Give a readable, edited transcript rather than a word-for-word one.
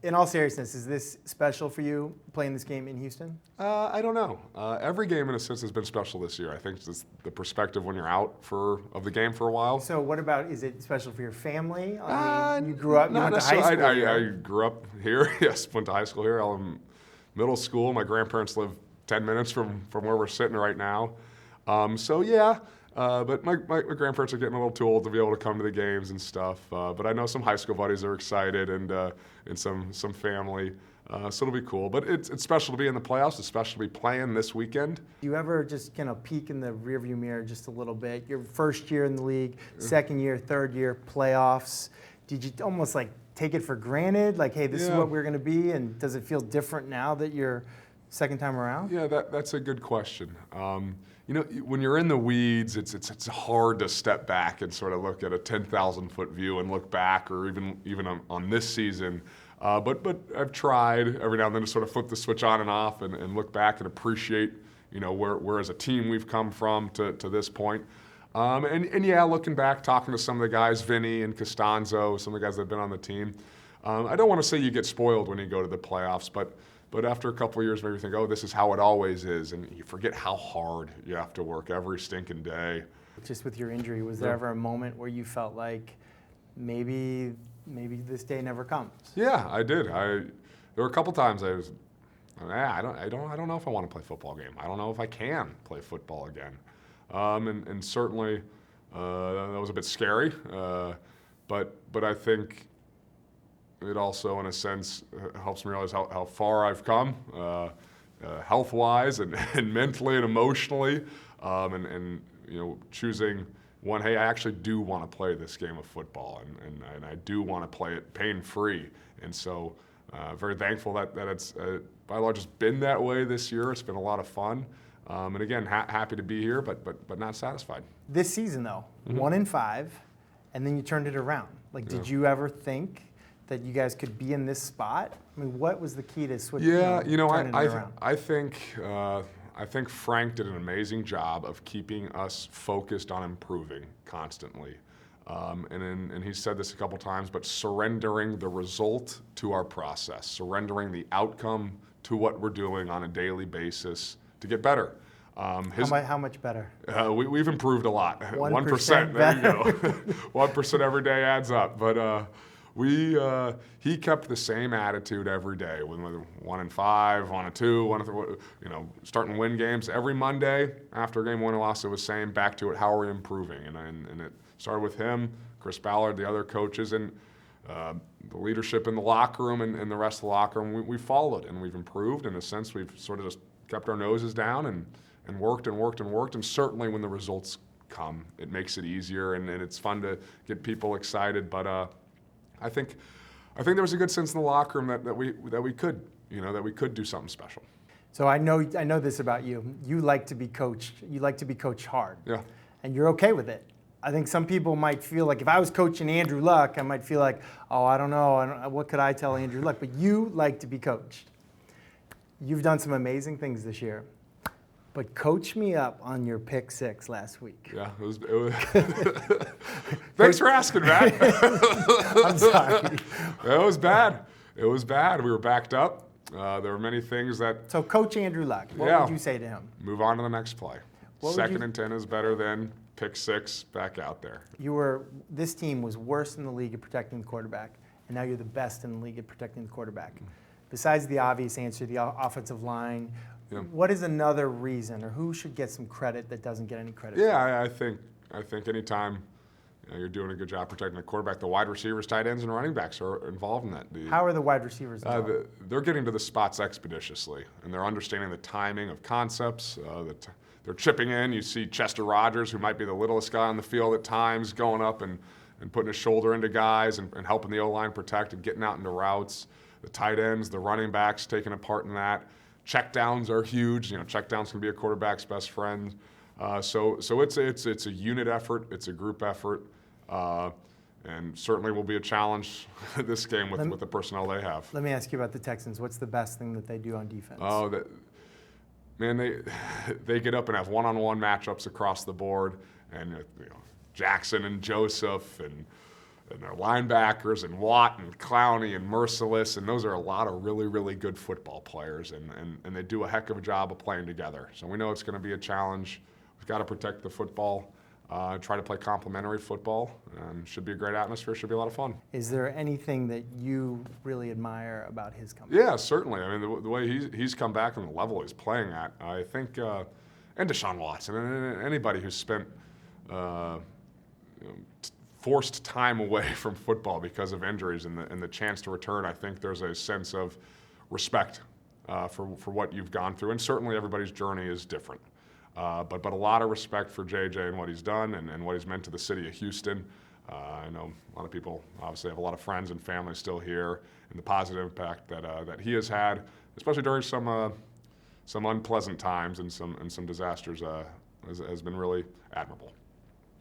In all seriousness, is this special for you, playing this game in Houston? I don't know. Every game, in a sense, has been special this year. I think it's the perspective when you're out of the game for a while. So what about, is it special for your family? I mean, you grew up, you went to high school I here. grew up here, yes, went to high school here. I was in middle school. My grandparents live 10 minutes from where we're sitting right now. So yeah, but my grandparents are getting a little too old to be able to come to the games and stuff. But I know some high school buddies are excited and some family. So it'll be cool. But it's special to be in the playoffs. It's special to be playing this weekend. Do you ever just peek in the rearview mirror just a little bit? Your first year in the league, second year, third year, playoffs. Did you almost take it for granted? Like, hey, this is what we're going to be? And does it feel different now that you're second time around? Yeah, that's a good question. When you're in the weeds, it's hard to step back and sort of look at a 10,000-foot view and look back, or even on this season. But I've tried every now and then to sort of flip the switch on and off and look back and appreciate, where as a team we've come from to this point. And yeah, looking back, talking to some of the guys, Vinny and Costanzo, some of the guys that have been on the team. I don't want to say you get spoiled when you go to the playoffs, but after a couple of years, maybe you think, oh, this is how it always is, and you forget how hard you have to work every stinking day. Just with your injury, was there ever a moment where you felt like maybe this day never comes? Yeah, I did. There were a couple times I was, I don't know if I want to play a football game. I don't know if I can play football again. And certainly that was a bit scary. But I think it also, in a sense, helps me realize how far I've come, health-wise and mentally and emotionally, and choosing one. Hey, I actually do want to play this game of football, and I do want to play it pain-free. And so, very thankful that it's by and large just been that way this year. It's been a lot of fun, and again, happy to be here, but not satisfied. This season, though, 1-5, and then you turned it around. Did you ever think that you guys could be in this spot? I mean, what was the key to switching? Yeah, turning it around? I think Frank did an amazing job of keeping us focused on improving constantly. And he said this a couple times, but surrendering the result to our process, surrendering the outcome to what we're doing on a daily basis to get better. How much better? We've improved a lot. 1% There you go. 1% every day adds up. But he kept the same attitude every day. Whether 1-5, 1-2, starting to win games every Monday after a game, win or loss. It was saying back to it. How are we improving? And it started with him, Chris Ballard, the other coaches, and the leadership in the locker room and the rest of the locker room. We followed and we've improved. In a sense, we've sort of just kept our noses down and worked and worked and worked. And certainly when the results come, it makes it easier and it's fun to get people excited. But I think there was a good sense in the locker room that we could do something special. So I know this about you. You like to be coached. You like to be coached hard. Yeah. And you're okay with it. I think some people might feel like if I was coaching Andrew Luck, I might feel like, oh, I don't know. What could I tell Andrew Luck? But you like to be coached. You've done some amazing things this year. But coach me up on your pick six last week. Yeah, it was Thanks for asking, Matt. I'm sorry. It was bad. It was bad. We were backed up. There were many things that... So Coach Andrew Luck, what would you say to him? Move on to the next play. Second and 10 is better than pick six back out there. This team was worst in the league at protecting the quarterback, and now you're the best in the league at protecting the quarterback. Besides the obvious answer, the offensive line, what is another reason, or who should get some credit that doesn't get any credit? Yeah, I think anytime you're doing a good job protecting the quarterback, the wide receivers, tight ends, and running backs are involved in that. How are the wide receivers? They're getting to the spots expeditiously, and they're understanding the timing of concepts. They're chipping in. You see Chester Rogers, who might be the littlest guy on the field at times, going up and putting his shoulder into guys and helping the O-line protect and getting out into routes. The tight ends, the running backs taking a part in that. Checkdowns are huge. Checkdowns can be a quarterback's best friend. So it's a unit effort. It's a group effort. And certainly will be a challenge this game with the personnel they have. Let me ask you about the Texans. What's the best thing that they do on defense? They get up and have one-on-one matchups across the board, and Jackson and Joseph and their linebackers and Watt and Clowney and Merciless, and those are a lot of really, really good football players, and they do a heck of a job of playing together. So we know it's going to be a challenge. We've got to protect the football, try to play complementary football. Should be a great atmosphere, should be a lot of fun. Is there anything that you really admire about his comeback? Yeah, certainly. I mean, the way he's come back and the level he's playing at, I think, and Deshaun Watson, and anybody who's spent forced time away from football because of injuries and the chance to return, I think there's a sense of respect for what you've gone through. And certainly everybody's journey is different. But a lot of respect for JJ and what he's done and what he's meant to the city of Houston. I know a lot of people obviously have a lot of friends and family still here, and the positive impact that he has had, especially during some unpleasant times and some disasters, has been really admirable.